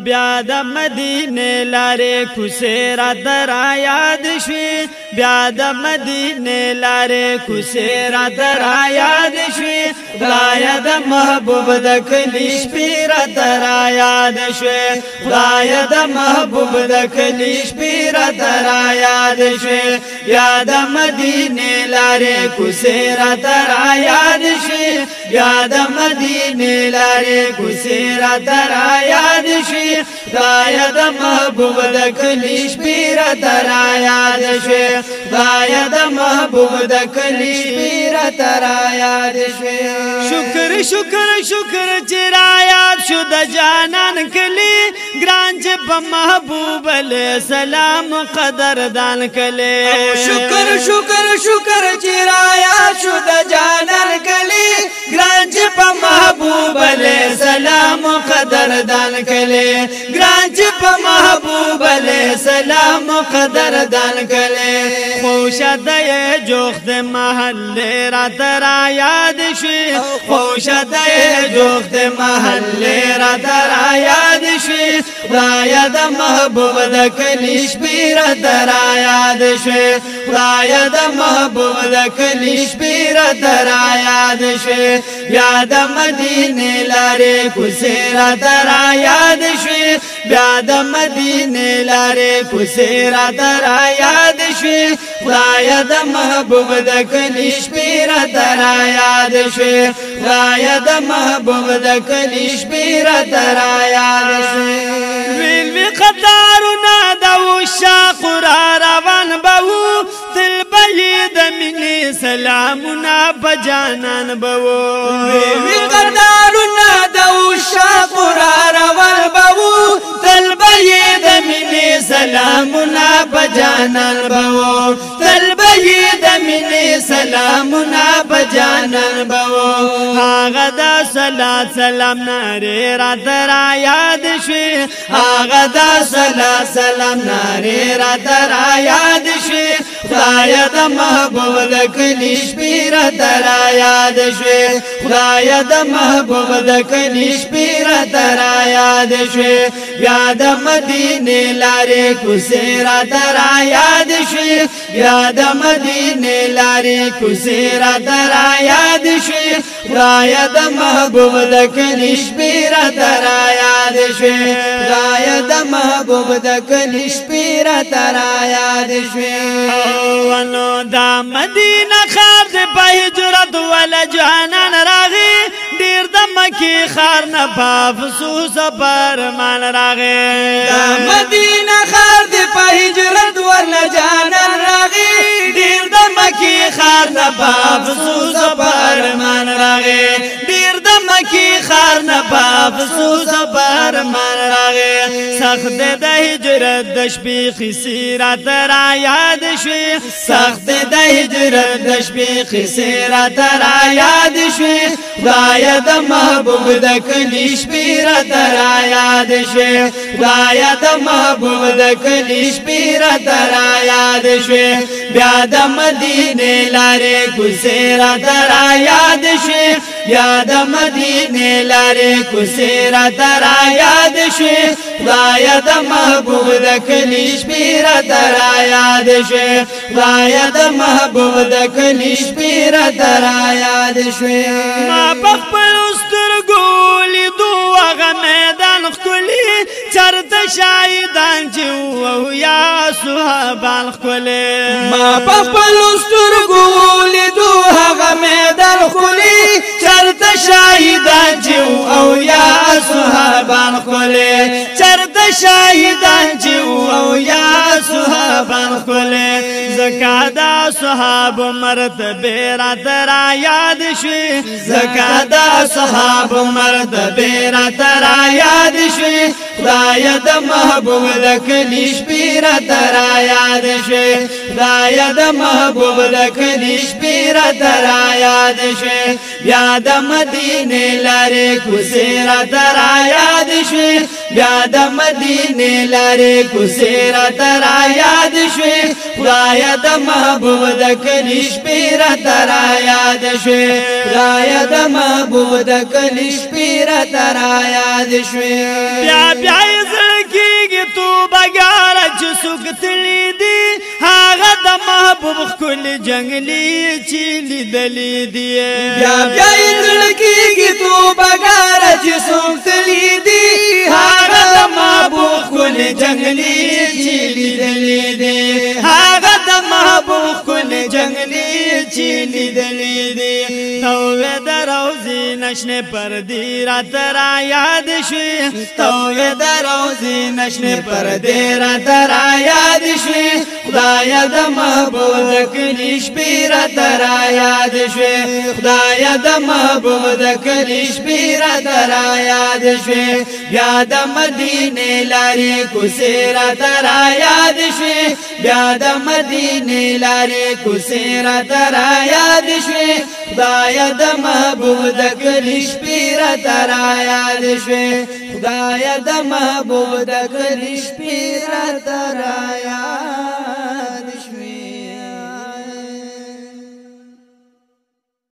بیا د مدینه لارې کوڅې راته را یاد شوې بیا د مدینه لارې کوڅې راته را یاد شوې خدایه د محبوب د کلي شپې راته را یاد شوې خدایه د محبوب د کلي شپې راته را یاد شوې بیا د مدینه لارې کوڅې راته را یاد شوې بیا د مدینه لارې کوڅې راته را یاد شوې خدایه د محبوب د کلي شپې راته را یاد شوې خدایه د محبوب د کلي شپې راته را یاد شوې شکر شکر شکر چې را یاد شو د جانان کلي ګران چې په محبوب علیه السلام قدردان کلي شکر شکر شکر چې را یاد شو د جانان کلي ګران چې په محبوب علیه السلام قدردان کلي ګران چې په محبوب علیه السلام قدردان کلي خوشه د جوخت محله راته را یاد شوې خوشه د جوخت محله راته را یاد شوې خدایه د محبوب د کلي شپې راته را یاد شوې خدایه د محبوب د کلي شپې راته را یاد شوې بیا د مدینه لارې کوڅې راته را یاد شوې بیا د مدینه لارې کوڅې راته را یاد شوې خدایه د محبوب د کلي شپې راته را یاد شوې خدایه د محبوب د کلي شپې راته را یاد شوې ویلوي قطارونه د عشاق را روان به وو تل به یې د مینې سلامونه په جانان به وو ویلوي قطارونه د عشاق را روان به وو تل به یې د مینې سلامونه په جانان به وو تل به یې د مینې سلامونه په جانان به وو هغه د صلات سلام نارې راته را یاد شوې هغه د صلات سلام نارې راته را یاد شوې خدایه د محبوب د کلي شپې راته را یاد شوې خدایه د محبوب د کلي شپې راته را یاد شوې بیا د مدینه لارې کوڅې راته را یاد شوې بیا د مدینه لارې کوڅې راته را یاد شوې خدایه د محبوب د کلي شپې راته را یاد شوې خدایه د محبوب د کلي شپې راته را یاد شوې ونو دا مدینه خار د په هجرت ول جانان راغی ډیر د مکی خار نه په افسوس فرمان راغی دا مدینه خار د په هجرت ول جانان راغی ډیر د مکی خار نه په افسوس فرمان راغی ډیر د مکی خار نه په افسوس فرمان راغی سخت د هجرت د شپې خسي راته را یاد شوې سخت د هجرت د شپې خسي راته را یاد شوې خدایه د محبوب د کلي شپې راته را یاد شوې خدایه د محبوب د کلي شپې راته را یاد شوې بیا د مدینه لارې کوڅې راته را یاد شوې بیا د مدینه لارې کوڅې راته را یاد شوې خدایه د محبوب د کلي شپې راته را یاد شوې خدایه د محبوب د کلي شپې راته را یاد شوې ما په خپلو سترګو لیدو هغه میدان ښکلي چرته شاهدان چې وو یا صحابان ښکلي ما په خپلو سترګو لیدو هغه میدان ښکلي چرته شاهدان چې وو یا صحابان ښکلي چرته شاهدان چې وو یا صحابان ښکلي زکا دا صحاب مرتبه راته را یاد شوې زکا دا صحاب مرتبه راته را یاد شوې خدایه د محبوب د کلي شپې راته را یاد شوې خدایه د محبوب د کلي شپې راته را یاد شوې بیا د مدینه لارې کوڅې راته را یاد شوې بیا د مدینه لارې کوڅې راته را یاد شوې خدایه د محبوب د کلي شپې راته را یاد شوې خدایه د محبوب د کلي شپې راته را یاد شوې بیا تو بګار چې سوکتلی دی هغه د محبوب خل جنگلی چې لیدلی دی بیا بیا لړکیږي تو بګار چې سوکتلی دی هغه د محبوب خل جنگلی چې لیدلی دی هغه د محبوب خل جنگلی چې لیدلی دی توې د روزي نشنه پردي رات را یاد شي توې د روزي نشنه پردي رات را یاد شي خدای د محبوب د کلیش پیر ترا یاد شي خدای د محبوب د کلیش پیر ترا یاد شي بیا د مدینه لارې کوسیر ترا یاد شي بیا د مدینه لارې کوسیر ترا یاد شي خدای د محبوب د کلیش پیر ترا یاد شي خدای د محبوب د کلیش پیر ترا یاد